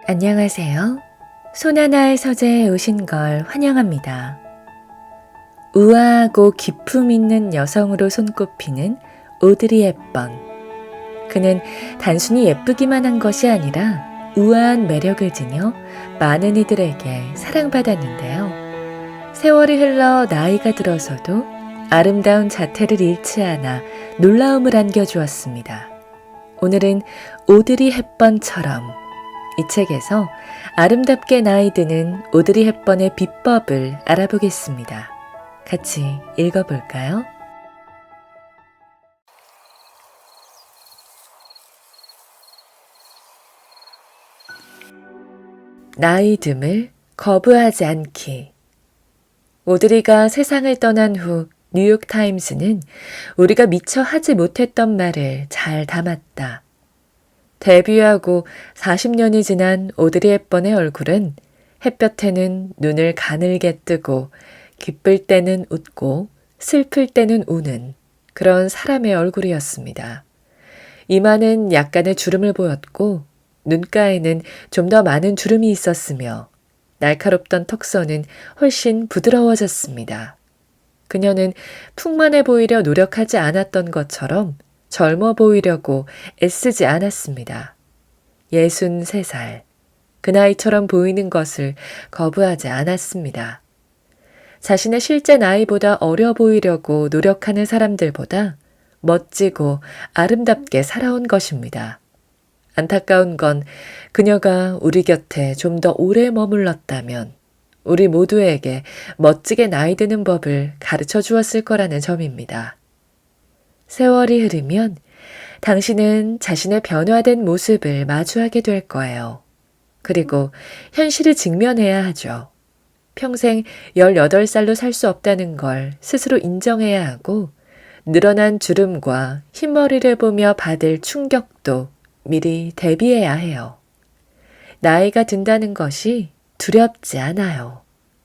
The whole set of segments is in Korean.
안녕하세요. 손하나의 서재에 오신 걸 환영합니다. 우아하고 기품 있는 여성으로 손꼽히는 오드리 헵번. 그는 단순히 예쁘기만 한 것이 아니라 우아한 매력을 지녀 많은 이들에게 사랑받았는데요. 세월이 흘러 나이가 들어서도 아름다운 자태를 잃지 않아 놀라움을 안겨주었습니다. 오늘은 오드리 헵번처럼 이 책에서 아름답게 나이 드는 오드리 헵번의 비법을 알아보겠습니다. 같이 읽어볼까요? 나이 듦을 거부하지 않기. 오드리가 세상을 떠난 후 뉴욕타임스는 우리가 미처 하지 못했던 말을 잘 담았다. 데뷔하고 40년이 지난 오드리 헵번의 얼굴은 햇볕에는 눈을 가늘게 뜨고 기쁠 때는 웃고 슬플 때는 우는 그런 사람의 얼굴이었습니다. 이마는 약간의 주름을 보였고 눈가에는 좀 더 많은 주름이 있었으며 날카롭던 턱선은 훨씬 부드러워졌습니다. 그녀는 풍만해 보이려 노력하지 않았던 것처럼 젊어 보이려고 애쓰지 않았습니다. 63살. 그 나이처럼 보이는 것을 거부하지 않았습니다. 자신의 실제 나이보다 어려 보이려고 노력하는 사람들보다 멋지고 아름답게 살아온 것입니다. 안타까운 건 그녀가 우리 곁에 좀 더 오래 머물렀다면 우리 모두에게 멋지게 나이 드는 법을 가르쳐 주었을 거라는 점입니다. 세월이 흐르면 당신은 자신의 변화된 모습을 마주하게 될 거예요. 그리고 현실을 직면해야 하죠. 평생 18살로 살 수 없다는 걸 스스로 인정해야 하고 늘어난 주름과 흰머리를 보며 받을 충격도 미리 대비해야 해요. 나이가 든다는 것이 두렵지 않아요.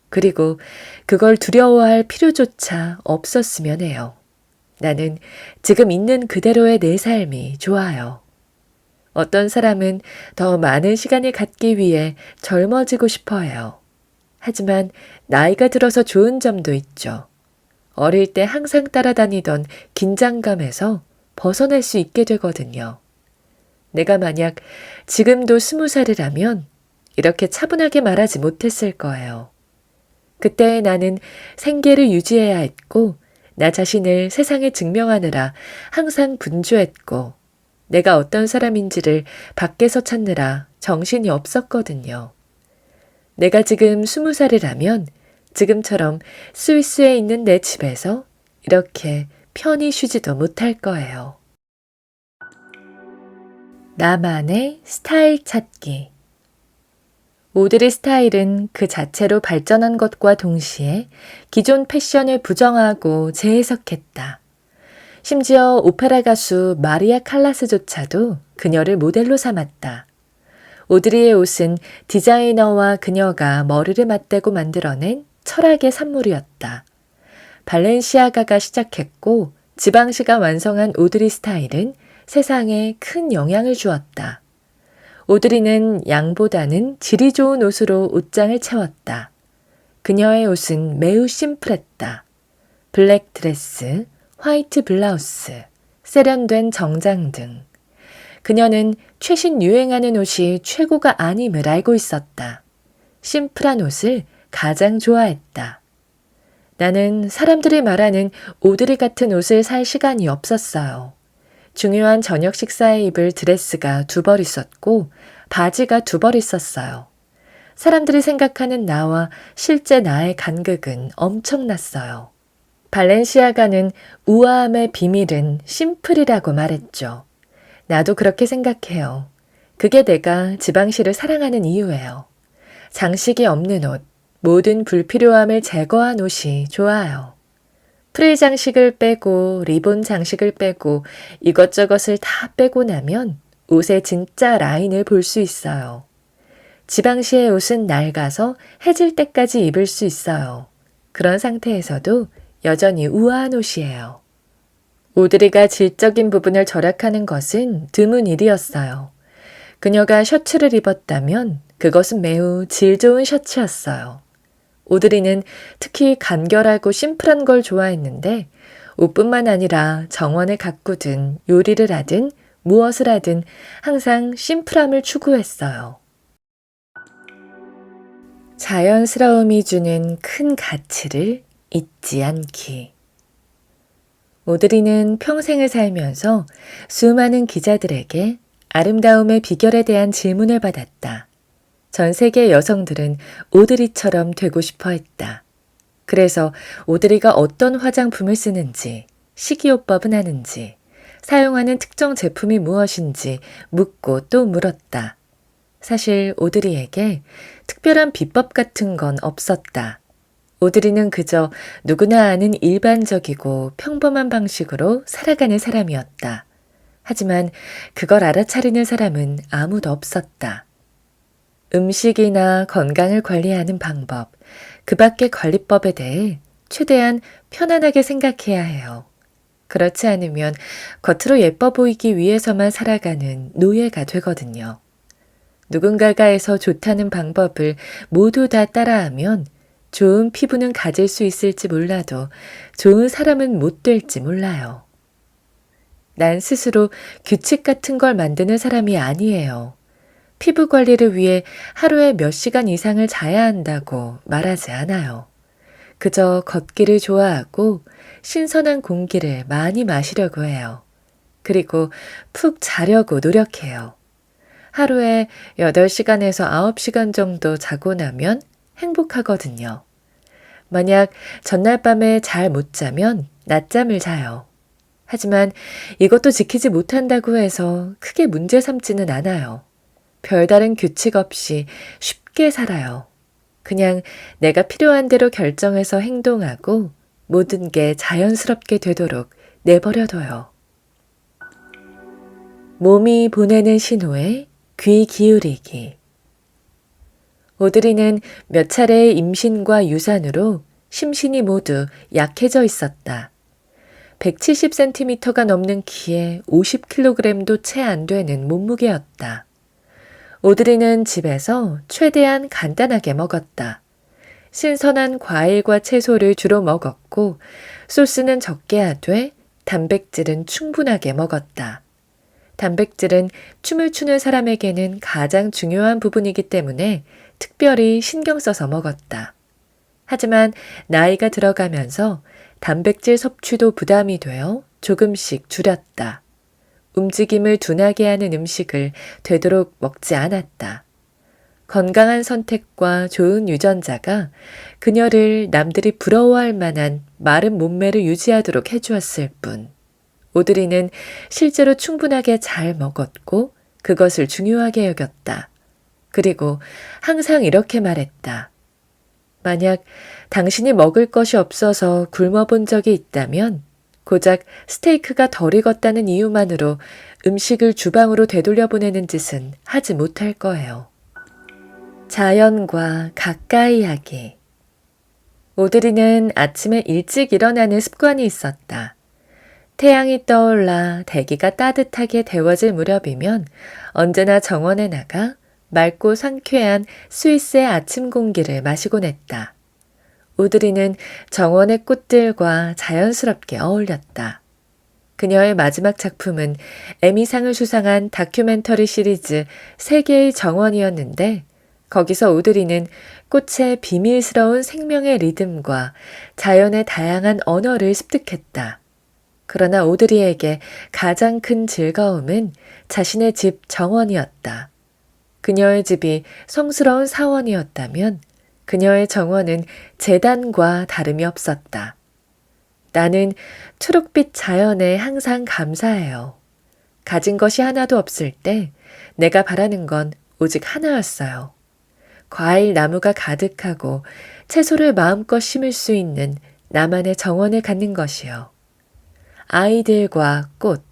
그리고 그걸 두려워할 필요조차 없었으면 해요. 나는 지금 있는 그대로의 내 삶이 좋아요. 어떤 사람은 더 많은 시간을 갖기 위해 젊어지고 싶어 해요. 하지만 나이가 들어서 좋은 점도 있죠. 어릴 때 항상 따라다니던 긴장감에서 벗어날 수 있게 되거든요. 내가 만약 지금도 20살이라면 이렇게 차분하게 말하지 못했을 거예요. 그때의 나는 생계를 유지해야 했고 나 자신을 세상에 증명하느라 항상 분주했고 내가 어떤 사람인지를 밖에서 찾느라 정신이 없었거든요. 내가 지금 20살이라면 지금처럼 스위스에 있는 내 집에서 이렇게 편히 쉬지도 못할 거예요. 나만의 스타일 찾기. 오드리 스타일은 그 자체로 발전한 것과 동시에 기존 패션을 부정하고 재해석했다. 심지어 오페라 가수 마리아 칼라스조차도 그녀를 모델로 삼았다. 오드리의 옷은 디자이너와 그녀가 머리를 맞대고 만들어낸 철학의 산물이었다. 발렌시아가가 시작했고 지방시가 완성한 오드리 스타일은 세상에 큰 영향을 주었다. 오드리는 양보다는 질이 좋은 옷으로 옷장을 채웠다. 그녀의 옷은 매우 심플했다. 블랙 드레스, 화이트 블라우스, 세련된 정장 등. 그녀는 최신 유행하는 옷이 최고가 아님을 알고 있었다. 심플한 옷을 가장 좋아했다. 나는 사람들이 말하는 오드리 같은 옷을 살 시간이 없었어요. 중요한 저녁 식사에 입을 드레스가 2벌 있었고 바지가 2벌 있었어요. 사람들이 생각하는 나와 실제 나의 간극은 엄청났어요. 발렌시아가는 우아함의 비밀은 심플이라고 말했죠. 나도 그렇게 생각해요. 그게 내가 지방시를 사랑하는 이유예요. 장식이 없는 옷, 모든 불필요함을 제거한 옷이 좋아요. 프릴 장식을 빼고 리본 장식을 빼고 이것저것을 다 빼고 나면 옷의 진짜 라인을 볼 수 있어요. 지방시의 옷은 낡아서 해질 때까지 입을 수 있어요. 그런 상태에서도 여전히 우아한 옷이에요. 오드리가 질적인 부분을 절약하는 것은 드문 일이었어요. 그녀가 셔츠를 입었다면 그것은 매우 질 좋은 셔츠였어요. 오드리는 특히 간결하고 심플한 걸 좋아했는데 옷뿐만 아니라 정원을 가꾸든 요리를 하든 무엇을 하든 항상 심플함을 추구했어요. 자연스러움이 주는 큰 가치를 잊지 않기. 오드리는 평생을 살면서 수많은 기자들에게 아름다움의 비결에 대한 질문을 받았다. 전 세계 여성들은 오드리처럼 되고 싶어 했다. 그래서 오드리가 어떤 화장품을 쓰는지, 식이요법은 하는지, 사용하는 특정 제품이 무엇인지 묻고 또 물었다. 사실 오드리에게 특별한 비법 같은 건 없었다. 오드리는 그저 누구나 아는 일반적이고 평범한 방식으로 살아가는 사람이었다. 하지만 그걸 알아차리는 사람은 아무도 없었다. 음식이나 건강을 관리하는 방법, 그 밖의 관리법에 대해 최대한 편안하게 생각해야 해요. 그렇지 않으면 겉으로 예뻐 보이기 위해서만 살아가는 노예가 되거든요. 누군가가 해서 좋다는 방법을 모두 다 따라하면 좋은 피부는 가질 수 있을지 몰라도 좋은 사람은 못 될지 몰라요. 난 스스로 규칙 같은 걸 만드는 사람이 아니에요. 피부 관리를 위해 하루에 몇 시간 이상을 자야 한다고 말하지 않아요. 그저 걷기를 좋아하고 신선한 공기를 많이 마시려고 해요. 그리고 푹 자려고 노력해요. 하루에 8시간에서 9시간 정도 자고 나면 행복하거든요. 만약 전날 밤에 잘 못 자면 낮잠을 자요. 하지만 이것도 지키지 못한다고 해서 크게 문제 삼지는 않아요. 별다른 규칙 없이 쉽게 살아요. 그냥 내가 필요한 대로 결정해서 행동하고 모든 게 자연스럽게 되도록 내버려둬요. 몸이 보내는 신호에 귀 기울이기. 오드리는 몇 차례의 임신과 유산으로 심신이 모두 약해져 있었다. 170cm가 넘는 키에 50kg도 채 안 되는 몸무게였다. 오드리는 집에서 최대한 간단하게 먹었다. 신선한 과일과 채소를 주로 먹었고 소스는 적게 하되 단백질은 충분하게 먹었다. 단백질은 춤을 추는 사람에게는 가장 중요한 부분이기 때문에 특별히 신경 써서 먹었다. 하지만 나이가 들어가면서 단백질 섭취도 부담이 되어 조금씩 줄였다. 움직임을 둔하게 하는 음식을 되도록 먹지 않았다. 건강한 선택과 좋은 유전자가 그녀를 남들이 부러워할 만한 마른 몸매를 유지하도록 해주었을 뿐. 오드리는 실제로 충분하게 잘 먹었고 그것을 중요하게 여겼다. 그리고 항상 이렇게 말했다. 만약 당신이 먹을 것이 없어서 굶어본 적이 있다면 고작 스테이크가 덜 익었다는 이유만으로 음식을 주방으로 되돌려보내는 짓은 하지 못할 거예요. 자연과 가까이 하기. 오드리는 아침에 일찍 일어나는 습관이 있었다. 태양이 떠올라 대기가 따뜻하게 데워질 무렵이면 언제나 정원에 나가 맑고 상쾌한 스위스의 아침 공기를 마시곤 했다. 오드리는 정원의 꽃들과 자연스럽게 어울렸다. 그녀의 마지막 작품은 에미상을 수상한 다큐멘터리 시리즈 세계의 정원이었는데 거기서 오드리는 꽃의 비밀스러운 생명의 리듬과 자연의 다양한 언어를 습득했다. 그러나 오드리에게 가장 큰 즐거움은 자신의 집 정원이었다. 그녀의 집이 성스러운 사원이었다면 그녀의 정원은 재단과 다름이 없었다. 나는 초록빛 자연에 항상 감사해요. 가진 것이 하나도 없을 때 내가 바라는 건 오직 하나였어요. 과일 나무가 가득하고 채소를 마음껏 심을 수 있는 나만의 정원을 갖는 것이요. 아이들과 꽃,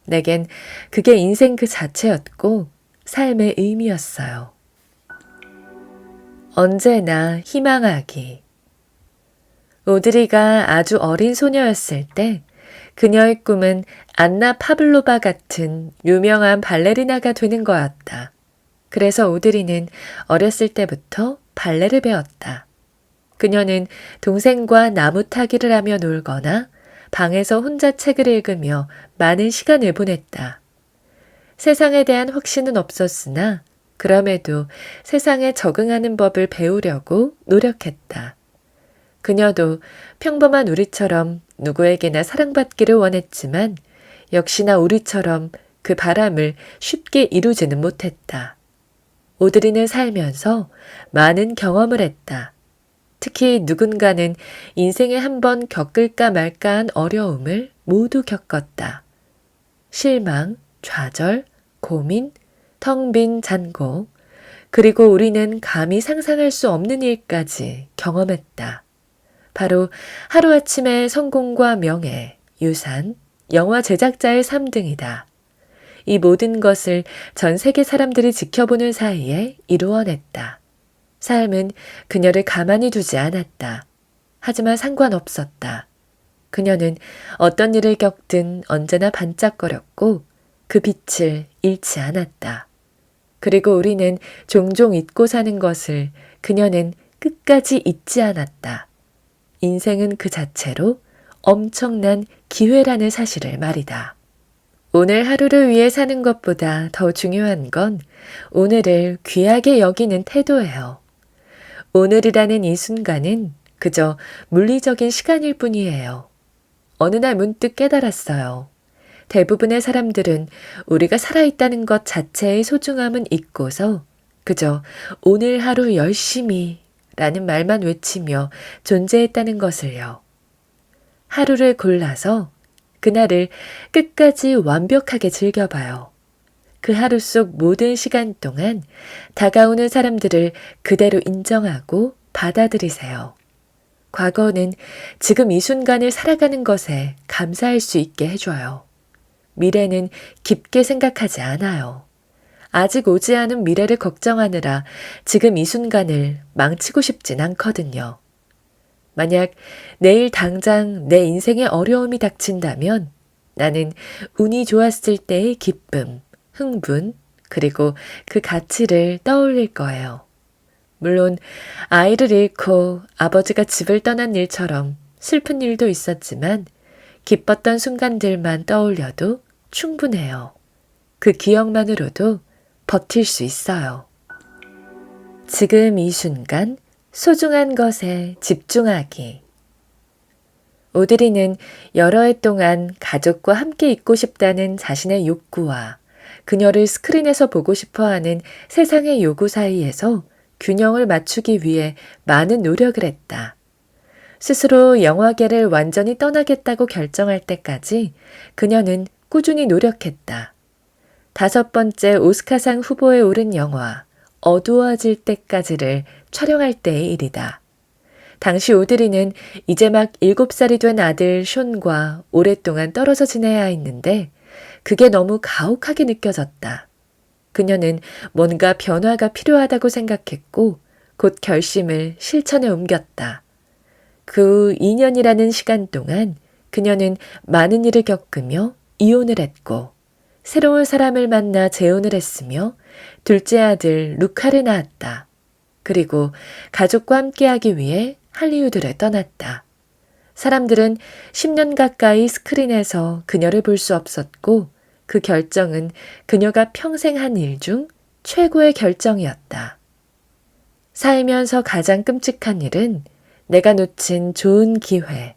내겐 그게 인생 그 자체였고 삶의 의미였어요. 언제나 희망하기. 오드리가 아주 어린 소녀였을 때 그녀의 꿈은 안나 파블로바 같은 유명한 발레리나가 되는 거였다. 그래서 오드리는 어렸을 때부터 발레를 배웠다. 그녀는 동생과 나무 타기를 하며 놀거나 방에서 혼자 책을 읽으며 많은 시간을 보냈다. 세상에 대한 확신은 없었으나 그럼에도 세상에 적응하는 법을 배우려고 노력했다. 그녀도 평범한 우리처럼 누구에게나 사랑받기를 원했지만 역시나 우리처럼 그 바람을 쉽게 이루지는 못했다. 오드리는 살면서 많은 경험을 했다. 특히 누군가는 인생에 한 번 겪을까 말까한 어려움을 모두 겪었다. 실망, 좌절, 고민, 텅 빈 잔고, 그리고 우리는 감히 상상할 수 없는 일까지 경험했다. 바로 하루아침에 성공과 명예, 유산, 영화 제작자의 3등이다. 이 모든 것을 전 세계 사람들이 지켜보는 사이에 이루어냈다. 삶은 그녀를 가만히 두지 않았다. 하지만 상관없었다. 그녀는 어떤 일을 겪든 언제나 반짝거렸고 그 빛을 잃지 않았다. 그리고 우리는 종종 잊고 사는 것을 그녀는 끝까지 잊지 않았다. 인생은 그 자체로 엄청난 기회라는 사실을 말이다. 오늘 하루를 위해 사는 것보다 더 중요한 건 오늘을 귀하게 여기는 태도예요. 오늘이라는 이 순간은 그저 물리적인 시간일 뿐이에요. 어느 날 문득 깨달았어요. 대부분의 사람들은 우리가 살아있다는 것 자체의 소중함은 잊고서 그저 오늘 하루 열심히 라는 말만 외치며 존재했다는 것을요. 하루를 골라서 그날을 끝까지 완벽하게 즐겨봐요. 그 하루 속 모든 시간 동안 다가오는 사람들을 그대로 인정하고 받아들이세요. 과거는 지금 이 순간을 살아가는 것에 감사할 수 있게 해줘요. 미래는 깊게 생각하지 않아요. 아직 오지 않은 미래를 걱정하느라 지금 이 순간을 망치고 싶진 않거든요. 만약 내일 당장 내 인생에 어려움이 닥친다면 나는 운이 좋았을 때의 기쁨, 흥분, 그리고 그 가치를 떠올릴 거예요. 물론 아이를 잃고 아버지가 집을 떠난 일처럼 슬픈 일도 있었지만 기뻤던 순간들만 떠올려도 충분해요. 그 기억만으로도 버틸 수 있어요. 지금 이 순간 소중한 것에 집중하기. 오드리는 여러 해 동안 가족과 함께 있고 싶다는 자신의 욕구와 그녀를 스크린에서 보고 싶어하는 세상의 요구 사이에서 균형을 맞추기 위해 많은 노력을 했다. 스스로 영화계를 완전히 떠나겠다고 결정할 때까지 그녀는 꾸준히 노력했다. 5번째 오스카상 후보에 오른 영화 어두워질 때까지를 촬영할 때의 일이다. 당시 오드리는 이제 막 7살이 된 아들 숀과 오랫동안 떨어져 지내야 했는데 그게 너무 가혹하게 느껴졌다. 그녀는 뭔가 변화가 필요하다고 생각했고 곧 결심을 실천에 옮겼다. 그 2년이라는 시간 동안 그녀는 많은 일을 겪으며 이혼을 했고 새로운 사람을 만나 재혼을 했으며 둘째 아들 루카를 낳았다. 그리고 가족과 함께하기 위해 할리우드를 떠났다. 사람들은 10년 가까이 스크린에서 그녀를 볼 수 없었고 그 결정은 그녀가 평생 한 일 중 최고의 결정이었다. 살면서 가장 끔찍한 일은 내가 놓친 좋은 기회.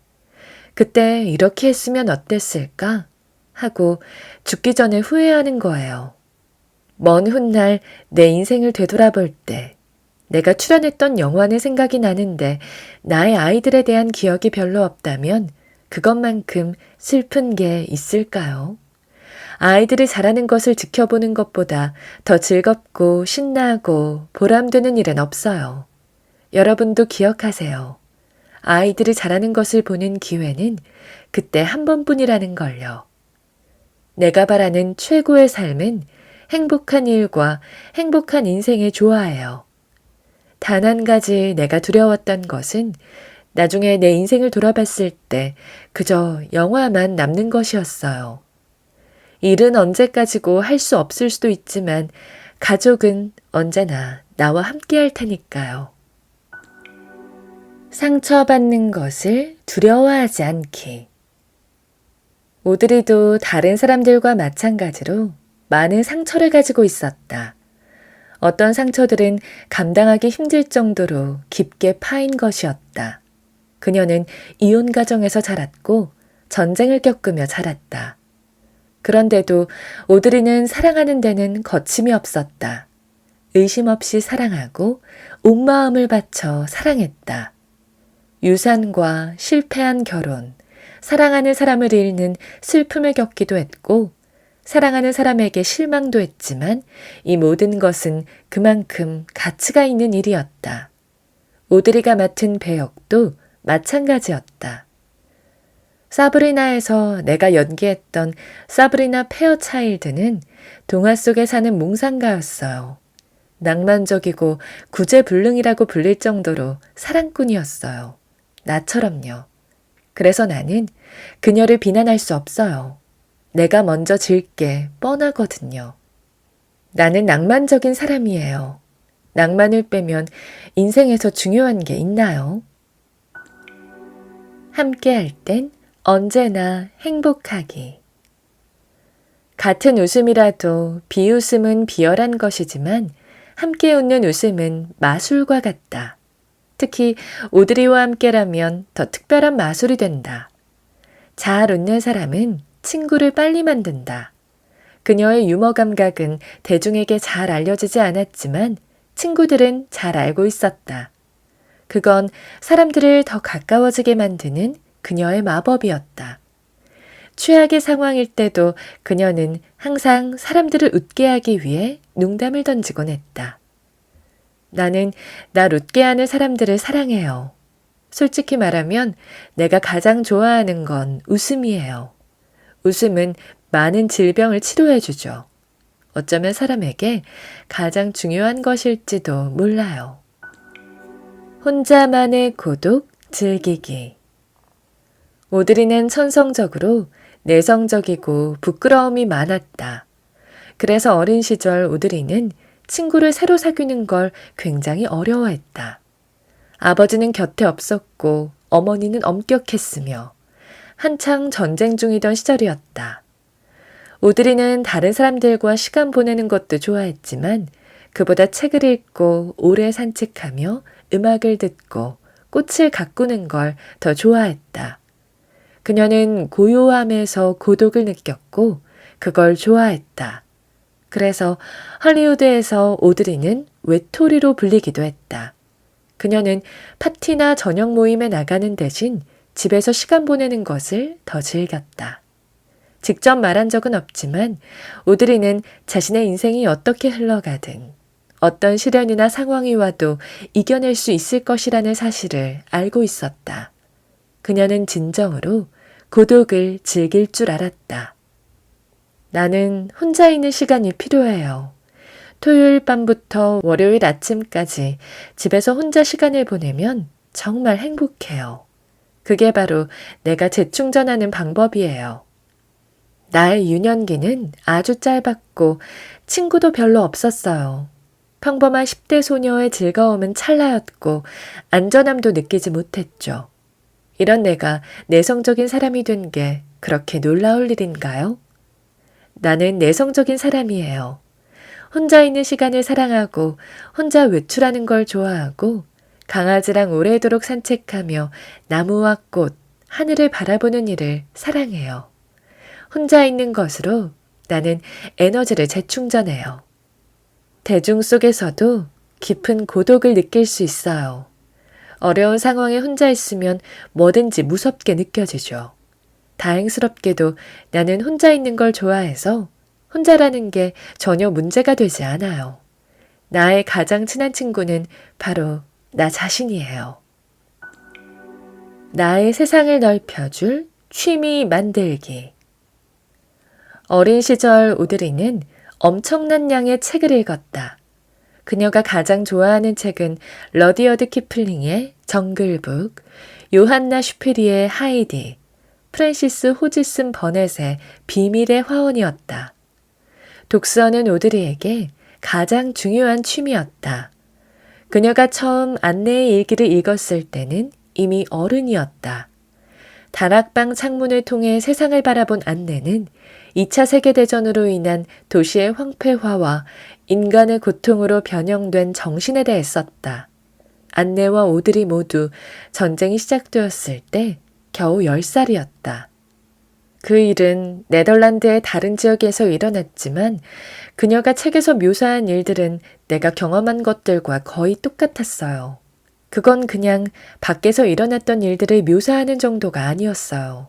그때 이렇게 했으면 어땠을까? 하고 죽기 전에 후회하는 거예요. 먼 훗날 내 인생을 되돌아볼 때 내가 출연했던 영화는 생각이 나는데 나의 아이들에 대한 기억이 별로 없다면 그것만큼 슬픈 게 있을까요? 아이들이 자라는 것을 지켜보는 것보다 더 즐겁고 신나고 보람되는 일은 없어요. 여러분도 기억하세요. 아이들이 자라는 것을 보는 기회는 그때 한 번뿐이라는 걸요. 내가 바라는 최고의 삶은 행복한 일과 행복한 인생의 조화예요. 단 한 가지 내가 두려웠던 것은 나중에 내 인생을 돌아봤을 때 그저 영화만 남는 것이었어요. 일은 언제까지고 할 수 없을 수도 있지만 가족은 언제나 나와 함께 할 테니까요. 상처받는 것을 두려워하지 않기. 오드리도 다른 사람들과 마찬가지로 많은 상처를 가지고 있었다. 어떤 상처들은 감당하기 힘들 정도로 깊게 파인 것이었다. 그녀는 이혼 가정에서 자랐고 전쟁을 겪으며 자랐다. 그런데도 오드리는 사랑하는 데는 거침이 없었다. 의심 없이 사랑하고 온 마음을 바쳐 사랑했다. 유산과 실패한 결혼, 사랑하는 사람을 잃는 슬픔을 겪기도 했고 사랑하는 사람에게 실망도 했지만 이 모든 것은 그만큼 가치가 있는 일이었다. 오드리가 맡은 배역도 마찬가지였다. 사브리나에서 내가 연기했던 사브리나 페어차일드는 동화 속에 사는 몽상가였어요. 낭만적이고 구제불능이라고 불릴 정도로 사랑꾼이었어요. 나처럼요. 그래서 나는 그녀를 비난할 수 없어요. 내가 먼저 질게 뻔하거든요. 나는 낭만적인 사람이에요. 낭만을 빼면 인생에서 중요한 게 있나요? 함께 할 땐 언제나 행복하기. 같은 웃음이라도 비웃음은 비열한 것이지만 함께 웃는 웃음은 마술과 같다. 특히 오드리와 함께라면 더 특별한 마술이 된다. 잘 웃는 사람은 친구를 빨리 만든다. 그녀의 유머 감각은 대중에게 잘 알려지지 않았지만 친구들은 잘 알고 있었다. 그건 사람들을 더 가까워지게 만드는 그녀의 마법이었다. 최악의 상황일 때도 그녀는 항상 사람들을 웃게 하기 위해 농담을 던지곤 했다. 나는 날 웃게 하는 사람들을 사랑해요. 솔직히 말하면 내가 가장 좋아하는 건 웃음이에요. 웃음은 많은 질병을 치료해주죠. 어쩌면 사람에게 가장 중요한 것일지도 몰라요. 혼자만의 고독 즐기기. 오드리는 천성적으로 내성적이고 부끄러움이 많았다. 그래서 어린 시절 오드리는 친구를 새로 사귀는 걸 굉장히 어려워했다. 아버지는 곁에 없었고 어머니는 엄격했으며 한창 전쟁 중이던 시절이었다. 오드리는 다른 사람들과 시간 보내는 것도 좋아했지만 그보다 책을 읽고 오래 산책하며 음악을 듣고 꽃을 가꾸는 걸 더 좋아했다. 그녀는 고요함에서 고독을 느꼈고 그걸 좋아했다. 그래서 할리우드에서 오드리는 외톨이로 불리기도 했다. 그녀는 파티나 저녁 모임에 나가는 대신 집에서 시간 보내는 것을 더 즐겼다. 직접 말한 적은 없지만 오드리는 자신의 인생이 어떻게 흘러가든 어떤 시련이나 상황이 와도 이겨낼 수 있을 것이라는 사실을 알고 있었다. 그녀는 진정으로 고독을 즐길 줄 알았다. 나는 혼자 있는 시간이 필요해요. 토요일 밤부터 월요일 아침까지 집에서 혼자 시간을 보내면 정말 행복해요. 그게 바로 내가 재충전하는 방법이에요. 나의 유년기는 아주 짧았고 친구도 별로 없었어요. 평범한 10대 소녀의 즐거움은 찰나였고 안전함도 느끼지 못했죠. 이런 내가 내성적인 사람이 된 게 그렇게 놀라울 일인가요? 나는 내성적인 사람이에요. 혼자 있는 시간을 사랑하고 혼자 외출하는 걸 좋아하고 강아지랑 오래도록 산책하며 나무와 꽃, 하늘을 바라보는 일을 사랑해요. 혼자 있는 것으로 나는 에너지를 재충전해요. 대중 속에서도 깊은 고독을 느낄 수 있어요. 어려운 상황에 혼자 있으면 뭐든지 무섭게 느껴지죠. 다행스럽게도 나는 혼자 있는 걸 좋아해서 혼자라는 게 전혀 문제가 되지 않아요. 나의 가장 친한 친구는 바로 나 자신이에요. 나의 세상을 넓혀줄 취미 만들기. 어린 시절 오드리는 엄청난 양의 책을 읽었다. 그녀가 가장 좋아하는 책은 러디어드 키플링의 정글북, 요한나 슈페리의 하이디, 프랜시스 호지슨 버넷의 비밀의 화원이었다. 독서는 오드리에게 가장 중요한 취미였다. 그녀가 처음 안내의 일기를 읽었을 때는 이미 어른이었다. 다락방 창문을 통해 세상을 바라본 안내는 2차 세계대전으로 인한 도시의 황폐화와 인간의 고통으로 변형된 정신에 대해 썼다. 안내와 오드리 모두 전쟁이 시작되었을 때 겨우 10살이었다. 그 일은 네덜란드의 다른 지역에서 일어났지만 그녀가 책에서 묘사한 일들은 내가 경험한 것들과 거의 똑같았어요. 그건 그냥 밖에서 일어났던 일들을 묘사하는 정도가 아니었어요.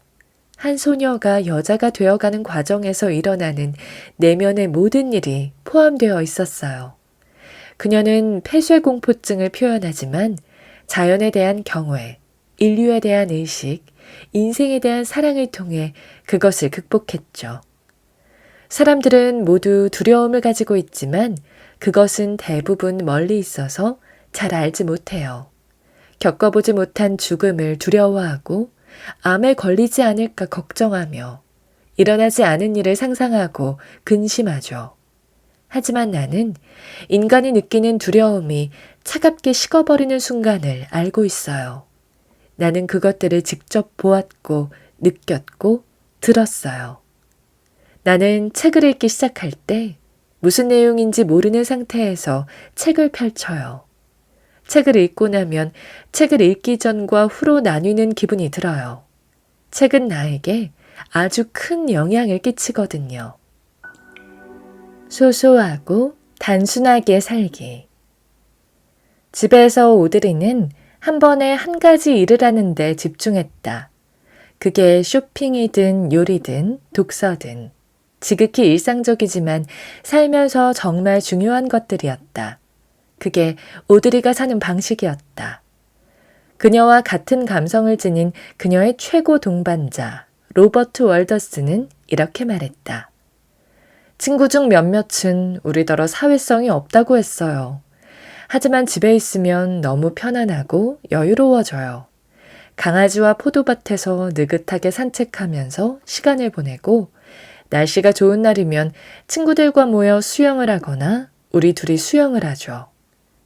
한 소녀가 여자가 되어가는 과정에서 일어나는 내면의 모든 일이 포함되어 있었어요. 그녀는 폐쇄공포증을 표현하지만 자연에 대한 경외, 인류에 대한 의식, 인생에 대한 사랑을 통해 그것을 극복했죠. 사람들은 모두 두려움을 가지고 있지만 그것은 대부분 멀리 있어서 잘 알지 못해요. 겪어보지 못한 죽음을 두려워하고 암에 걸리지 않을까 걱정하며 일어나지 않은 일을 상상하고 근심하죠. 하지만 나는 인간이 느끼는 두려움이 차갑게 식어버리는 순간을 알고 있어요. 나는 그것들을 직접 보았고 느꼈고 들었어요. 나는 책을 읽기 시작할 때 무슨 내용인지 모르는 상태에서 책을 펼쳐요. 책을 읽고 나면 책을 읽기 전과 후로 나뉘는 기분이 들어요. 책은 나에게 아주 큰 영향을 끼치거든요. 소소하고 단순하게 살기. 집에서 오드리는 한 번에 한 가지 일을 하는데 집중했다. 그게 쇼핑이든 요리든 독서든 지극히 일상적이지만 살면서 정말 중요한 것들이었다. 그게 오드리가 사는 방식이었다. 그녀와 같은 감성을 지닌 그녀의 최고 동반자 로버트 월더스는 이렇게 말했다. 친구 중 몇몇은 우리더러 사회성이 없다고 했어요. 하지만 집에 있으면 너무 편안하고 여유로워져요. 강아지와 포도밭에서 느긋하게 산책하면서 시간을 보내고 날씨가 좋은 날이면 친구들과 모여 수영을 하거나 우리 둘이 수영을 하죠.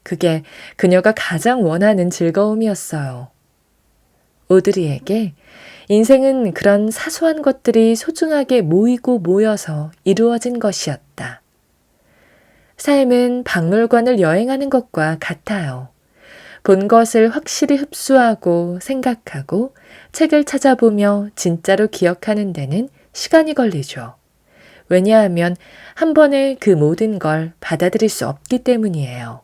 그게 그녀가 가장 원하는 즐거움이었어요. 오드리에게 인생은 그런 사소한 것들이 소중하게 모이고 모여서 이루어진 것이었다. 삶은 박물관을 여행하는 것과 같아요. 본 것을 확실히 흡수하고 생각하고 책을 찾아보며 진짜로 기억하는 데는 시간이 걸리죠. 왜냐하면 한 번에 그 모든 걸 받아들일 수 없기 때문이에요.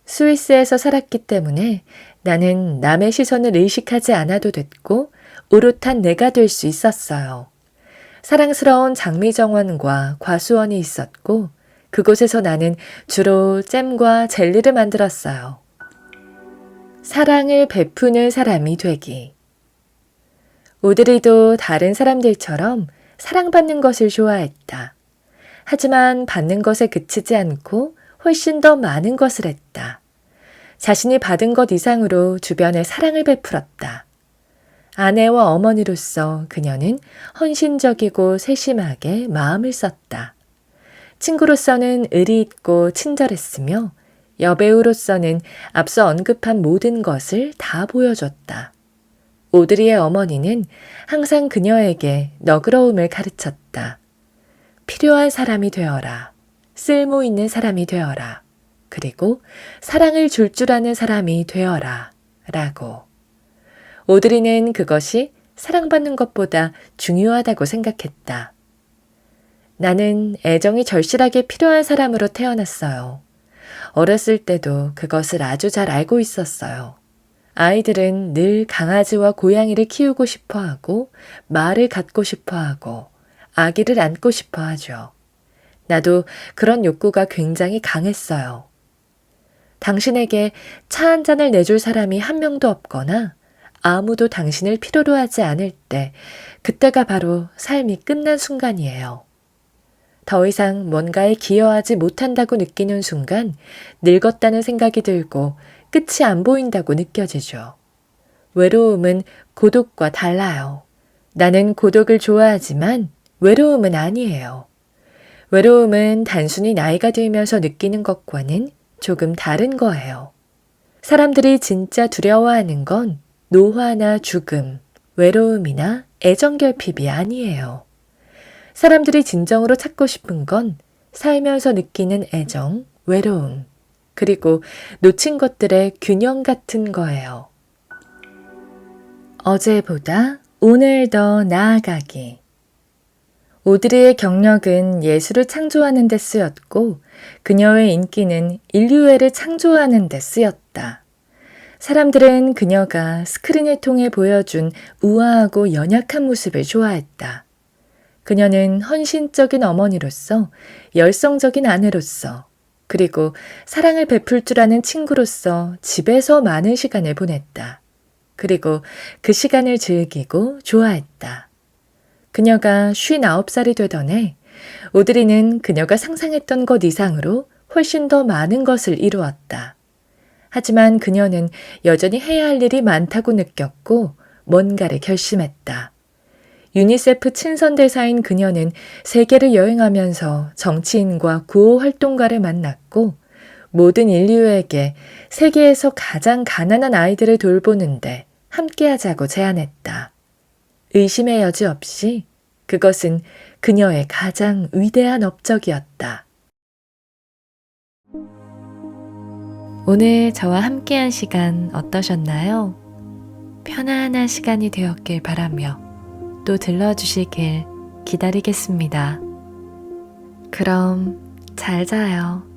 스위스에서 살았기 때문에 나는 남의 시선을 의식하지 않아도 됐고 오롯한 내가 될 수 있었어요. 사랑스러운 장미정원과 과수원이 있었고 그곳에서 나는 주로 잼과 젤리를 만들었어요. 사랑을 베푸는 사람이 되기. 오드리도 다른 사람들처럼 사랑받는 것을 좋아했다. 하지만 받는 것에 그치지 않고 훨씬 더 많은 것을 했다. 자신이 받은 것 이상으로 주변에 사랑을 베풀었다. 아내와 어머니로서 그녀는 헌신적이고 세심하게 마음을 썼다. 친구로서는 의리 있고 친절했으며 여배우로서는 앞서 언급한 모든 것을 다 보여줬다. 오드리의 어머니는 항상 그녀에게 너그러움을 가르쳤다. 필요한 사람이 되어라. 쓸모 있는 사람이 되어라. 그리고 사랑을 줄 줄 아는 사람이 되어라. 라고. 오드리는 그것이 사랑받는 것보다 중요하다고 생각했다. 나는 애정이 절실하게 필요한 사람으로 태어났어요. 어렸을 때도 그것을 아주 잘 알고 있었어요. 아이들은 늘 강아지와 고양이를 키우고 싶어 하고 말을 갖고 싶어 하고 아기를 안고 싶어 하죠. 나도 그런 욕구가 굉장히 강했어요. 당신에게 차 한 잔을 내줄 사람이 한 명도 없거나 아무도 당신을 필요로 하지 않을 때 그때가 바로 삶이 끝난 순간이에요. 더 이상 뭔가에 기여하지 못한다고 느끼는 순간 늙었다는 생각이 들고 끝이 안 보인다고 느껴지죠. 외로움은 고독과 달라요. 나는 고독을 좋아하지만 외로움은 아니에요. 외로움은 단순히 나이가 들면서 느끼는 것과는 조금 다른 거예요. 사람들이 진짜 두려워하는 건 노화나 죽음, 외로움이나 애정결핍이 아니에요. 사람들이 진정으로 찾고 싶은 건 살면서 느끼는 애정, 외로움, 그리고 놓친 것들의 균형 같은 거예요. 어제보다 오늘 더 나아가기. 오드리의 경력은 예술을 창조하는 데 쓰였고 그녀의 인기는 인류애를 창조하는 데 쓰였다. 사람들은 그녀가 스크린을 통해 보여준 우아하고 연약한 모습을 좋아했다. 그녀는 헌신적인 어머니로서, 열성적인 아내로서, 그리고 사랑을 베풀 줄 아는 친구로서 집에서 많은 시간을 보냈다. 그리고 그 시간을 즐기고 좋아했다. 그녀가 59살이 되던 해, 오드리는 그녀가 상상했던 것 이상으로 훨씬 더 많은 것을 이루었다. 하지만 그녀는 여전히 해야 할 일이 많다고 느꼈고 뭔가를 결심했다. 유니세프 친선대사인 그녀는 세계를 여행하면서 정치인과 구호활동가를 만났고 모든 인류에게 세계에서 가장 가난한 아이들을 돌보는데 함께하자고 제안했다. 의심의 여지 없이 그것은 그녀의 가장 위대한 업적이었다. 오늘 저와 함께한 시간 어떠셨나요? 편안한 시간이 되었길 바라며 또 들러주시길 기다리겠습니다. 그럼 잘 자요.